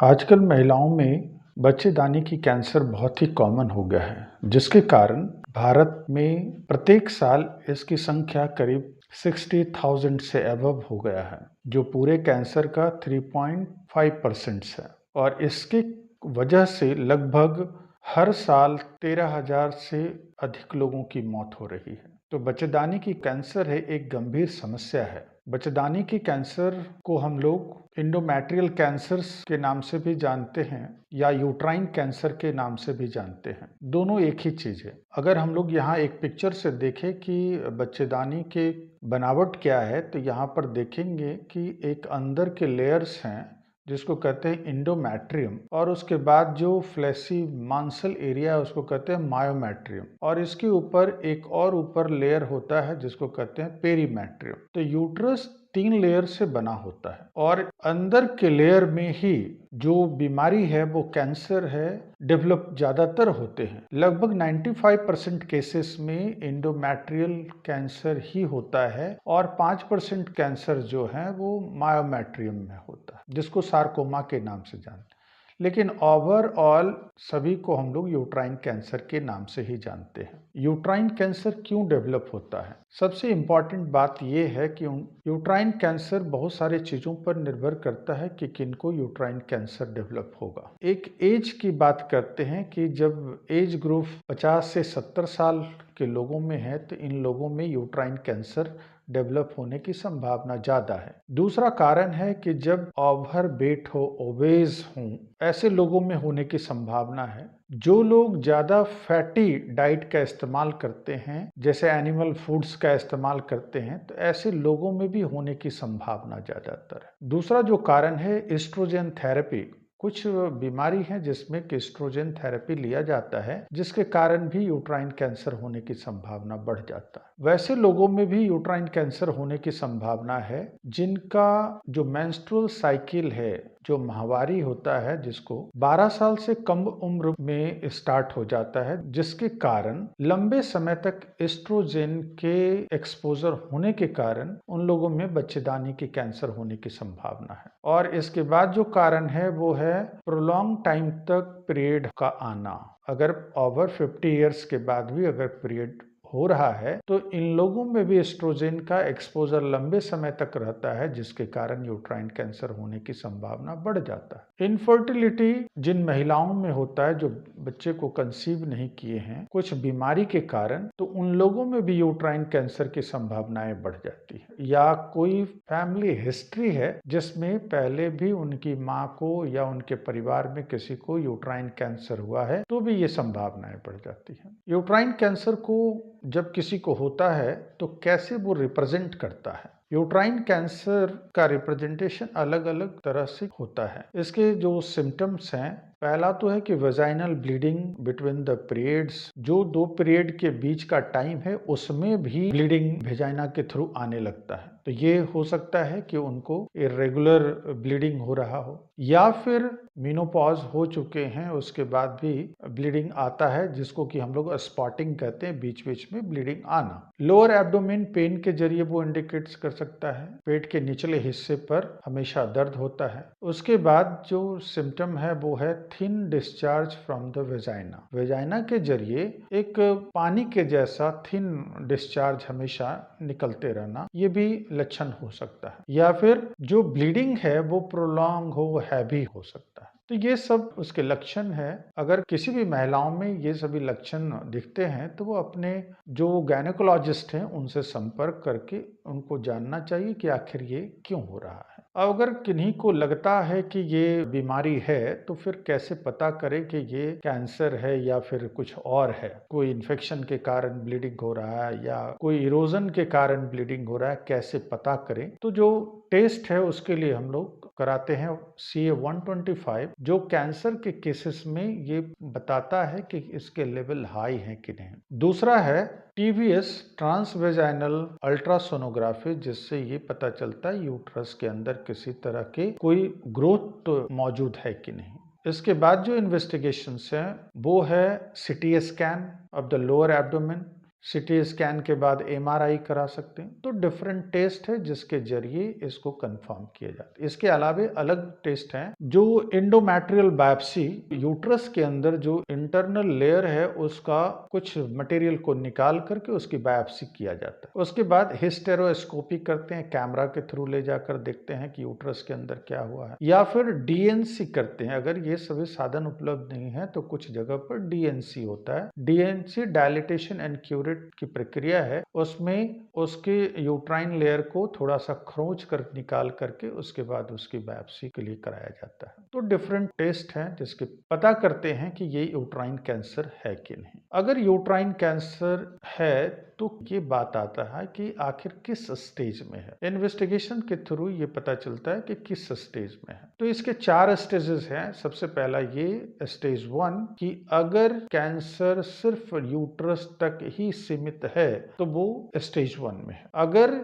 आजकल महिलाओं में बच्चेदानी की कैंसर बहुत ही कॉमन हो गया है, जिसके कारण भारत में प्रत्येक साल इसकी संख्या करीब 60,000 से अबव हो गया है, जो पूरे कैंसर का 3.5% है। और इसके वजह से लगभग हर साल 13,000 से अधिक लोगों की मौत हो रही है। तो बच्चेदानी की कैंसर है एक गंभीर समस्या है। बच्चेदानी की कैंसर को हम लोग इंडोमेट्रियल कैंसर्स के नाम से भी जानते हैं या यूट्राइन कैंसर के नाम से भी जानते हैं। दोनों एक ही चीज है। अगर हम लोग यहाँ एक पिक्चर से देखें कि बच्चेदानी के बनावट क्या है, तो यहाँ पर देखेंगे कि एक अंदर के लेयर्स हैं जिसको कहते हैं इंडोमेट्रियम, और उसके बाद जो फ्लैसी मांसल एरिया है उसको कहते हैं मायोमेट्रियम, और इसके ऊपर एक और ऊपर लेयर होता है जिसको कहते हैं पेरीमेट्रियम। तो यूट्रस 3 लेयर से बना होता है और अंदर के लेयर में ही जो बीमारी है वो कैंसर है डेवलप ज्यादातर होते हैं। लगभग 95% केसेस में इंडोमेट्रियल कैंसर ही होता है और 5% कैंसर जो है वो मायोमेट्रियम में होता है, जिसको सार्कोमा के नाम से जानते हैं। लेकिन ओवरऑल सभी को हम लोग यूट्राइन कैंसर के नाम से ही जानते हैं। यूट्राइन कैंसर क्यों डेवलप होता है? सबसे इम्पॉर्टेंट बात यह है कि यूट्राइन कैंसर बहुत सारी चीजों पर निर्भर करता है कि किनको यूट्राइन कैंसर डेवलप होगा। एक एज की बात करते हैं कि जब एज ग्रुप 50 से 70 साल के लोगों में है तो इन लोगों में यूट्राइन कैंसर डेवलप होने की संभावना ज्यादा है। दूसरा कारण है कि जब ओवर वेट हो, ओबेज हो, ऐसे लोगों में होने की संभावना है। जो लोग ज्यादा फैटी डाइट का इस्तेमाल करते हैं, जैसे एनिमल फूड्स का इस्तेमाल करते हैं, तो ऐसे लोगों में भी होने की संभावना ज्यादातर है। दूसरा जो कारण है एस्ट्रोजन थेरेपी। कुछ बीमारी है जिसमें एस्ट्रोजन थेरेपी लिया जाता है, जिसके कारण भी यूट्राइन कैंसर होने की संभावना बढ़ जाता है। वैसे लोगों में भी यूट्राइन कैंसर होने की संभावना है जिनका जो मेंस्ट्रुअल साइकिल है, जो माहवारी होता है, जिसको 12 साल से कम उम्र में स्टार्ट हो जाता है, जिसके कारण लंबे समय तक एस्ट्रोजन के एक्सपोजर होने के कारण उन लोगों में बच्चेदानी के कैंसर होने की संभावना है। और इसके बाद जो कारण है वो है प्रोलॉन्ग टाइम तक पीरियड का आना। अगर ओवर 50 ईयर्स के बाद भी अगर पीरियड हो रहा है तो इन लोगों में भी एस्ट्रोजन का एक्सपोजर लंबे समय तक रहता है, जिसके कारण यूट्राइन कैंसर होने की संभावना बढ़ जाता है। इनफर्टिलिटी जिन महिलाओं में होता है जो बच्चे को कंसीव नहीं किए हैं कुछ बीमारी के कारण, तो उन लोगों में भी यूट्राइन कैंसर की संभावनाएं बढ़ जाती है। या कोई फैमिली हिस्ट्री है जिसमें पहले भी उनकी माँ को या उनके परिवार में किसी को यूट्राइन कैंसर हुआ है, तो भी ये संभावनाएं बढ़ जाती है। यूट्राइन कैंसर को जब किसी को होता है तो कैसे वो रिप्रेजेंट करता है? यूट्राइन कैंसर का रिप्रेजेंटेशन अलग अलग तरह से होता है। इसके जो सिम्टम्स हैं, पहला तो है कि vaginal bleeding between the periods. जो 2 पीरियड के बीच का टाइम है उसमें भी ब्लीडिंग वेजाइना के थ्रू आने लगता है। तो ये हो सकता है कि उनको इरेगुलर ब्लीडिंग हो रहा हो, या फिर मेनोपॉज हो चुके हैं उसके बाद भी ब्लीडिंग आता है, जिसको कि हम लोग स्पॉटिंग कहते हैं, बीच बीच में ब्लीडिंग आना। लोअर एब्डोमेन पेन के जरिए वो इंडिकेट्स कर सकता है। पेट के निचले हिस्से पर हमेशा दर्द होता है। उसके बाद जो सिम्टम है वो है thin discharge from the vagina. Vagina के जरिए एक पानी के जैसा थिन डिस्चार्ज हमेशा निकलते रहना, ये भी लक्षण हो सकता है। या फिर जो ब्लीडिंग है वो प्रोलॉन्ग हो, वो हैवी हो सकता है। तो ये सब उसके लक्षण है। अगर किसी भी महिलाओं में ये सभी लक्षण दिखते हैं तो वो अपने जो गायनेकोलॉजिस्ट हैं उनसे संपर्क करके उनको जानना चाहिए कि आखिर ये क्यों हो रहा है। अगर किन्हीं को लगता है कि ये बीमारी है तो फिर कैसे पता करें कि ये कैंसर है या फिर कुछ और है? कोई इन्फेक्शन के कारण ब्लीडिंग हो रहा है या कोई इरोजन के कारण ब्लीडिंग हो रहा है, कैसे पता करें? तो जो टेस्ट है उसके लिए हम लोग कराते हैं CA-125, जो कैंसर के केसेस में ये बताता है कि इसके लेवल हाई है कि नहीं। दूसरा है TVS, ट्रांसवेजाइनल अल्ट्रासोनोग्राफी, जिससे ये पता चलता है यूट्रस के अंदर किसी तरह के कोई ग्रोथ मौजूद है कि नहीं। इसके बाद जो इन्वेस्टिगेशंस हैं वो है CT scan of the lower abdomen, CT scan के बाद एमआरआई करा सकते हैं। तो डिफरेंट टेस्ट है जिसके जरिए इसको कंफर्म किया जाता है। इसके अलावा अलग टेस्ट हैं जो एंडोमेट्रियल बायोप्सी, यूट्रस के अंदर जो इंटरनल लेयर है उसका कुछ मटेरियल को निकाल करके उसकी बायोप्सी किया जाता है। उसके बाद हिस्टेरोस्कोपी करते हैं, कैमरा के थ्रू ले जाकर देखते हैं कि यूट्रस के अंदर क्या हुआ है, या फिर डीएनसी करते हैं। अगर ये सभी साधन उपलब्ध नहीं है तो कुछ जगह पर डीएनसी होता है। डीएनसी डायलिटेशन एंड क्यूरेट की प्रक्रिया है, उसमें उसके यूट्राइन लेयर को थोड़ा सा खरोंच कर निकाल करके उसके बाद उसकी बायोप्सी के लिए कराया जाता है। तो डिफरेंट टेस्ट हैं जिसके पता करते हैं कि ये यूट्राइन कैंसर है कि नहीं। अगर यूट्राइन कैंसर है तो ये बात आता है कि आखिर किस स्टेज में है। इन्वेस्टिगेशन के थ्रू ये पता चलता है कि किस स्टेज में है। तो इसके 4 स्टेजेस हैं। सबसे पहला ये स्टेज 1 कि अगर कैंसर सिर्फ यूट्रस तक ही सीमित है तो वो स्टेज 1 में है। अगर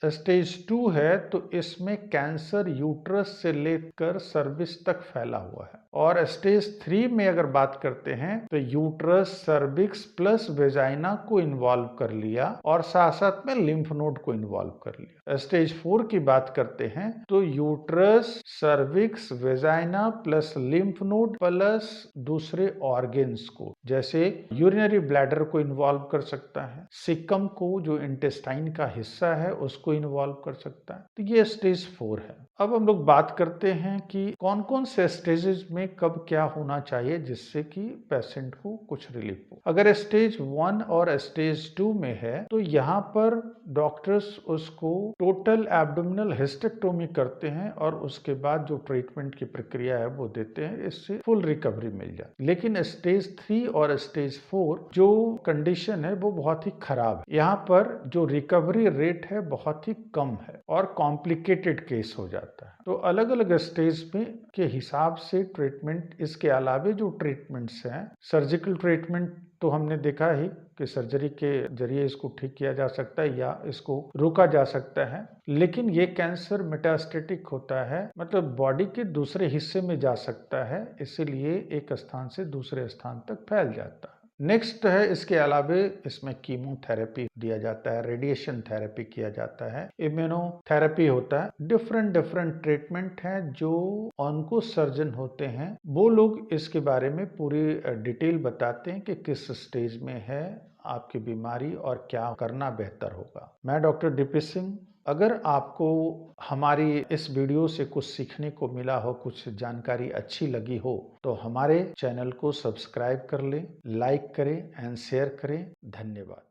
स्टेज 2 है तो इसमें कैंसर यूट्रस से लेकर सर्विक्स तक फैला हुआ है। और स्टेज 3 में अगर बात करते हैं तो यूट्रस, सर्विक्स प्लस वेजाइना को इन्वॉल्व कर लिया और साथ साथ में लिम्फ नोड को इन्वॉल्व कर लिया। स्टेज 4 की बात करते हैं तो uterus, cervix, vagina plus lymph node plus दूसरे ऑर्गेन्स को, जैसे यूरिनरी ब्लैडर को इन्वॉल्व कर सकता है, सिकम को जो इंटेस्टाइन का हिस्सा है उसको इन्वॉल्व कर सकता है। तो ये स्टेज 4 है। अब हम लोग बात करते हैं कि कौन कौन से स्टेजेस में कब क्या होना चाहिए जिससे कि पेशेंट को कुछ रिलीफ हो। अगर स्टेज 1 और स्टेज 2 में है तो यहाँ पर डॉक्टर्स उसको टोटल एब्डोमिनल हिस्टेक्टोमी करते हैं और उसके बाद जो ट्रीटमेंट की प्रक्रिया है वो देते हैं, इससे फुल रिकवरी मिल जाती है। लेकिन स्टेज 3 और स्टेज 4 जो कंडीशन है वो बहुत ही खराब है। यहाँ पर जो रिकवरी रेट है बहुत ही कम है और कॉम्प्लिकेटेड केस हो जाता है। तो अलग अलग स्टेज में के हिसाब से ट्रीटमेंट, इसके अलावे जो ट्रीटमेंट्स हैं, सर्जिकल ट्रीटमेंट तो हमने देखा ही कि सर्जरी के जरिए इसको ठीक किया जा सकता है या इसको रोका जा सकता है। लेकिन ये कैंसर मेटास्टेटिक होता है, मतलब बॉडी के दूसरे हिस्से में जा सकता है, इसीलिए एक स्थान से दूसरे स्थान तक फैल जाता है। नेक्स्ट है, इसके अलावे इसमें कीमोथेरेपी दिया जाता है, रेडिएशन थेरेपी किया जाता है, इम्यूनोथेरेपी होता है। डिफरेंट ट्रीटमेंट हैं जो ऑन्को सर्जन होते हैं वो लोग इसके बारे में पूरी डिटेल बताते हैं कि किस स्टेज में है आपकी बीमारी और क्या करना बेहतर होगा। मैं डॉक्टर डीपी सिंह। अगर आपको हमारी इस वीडियो से कुछ सीखने को मिला हो, कुछ जानकारी अच्छी लगी हो, तो हमारे चैनल को सब्सक्राइब कर लें, लाइक करें एंड शेयर करें। धन्यवाद।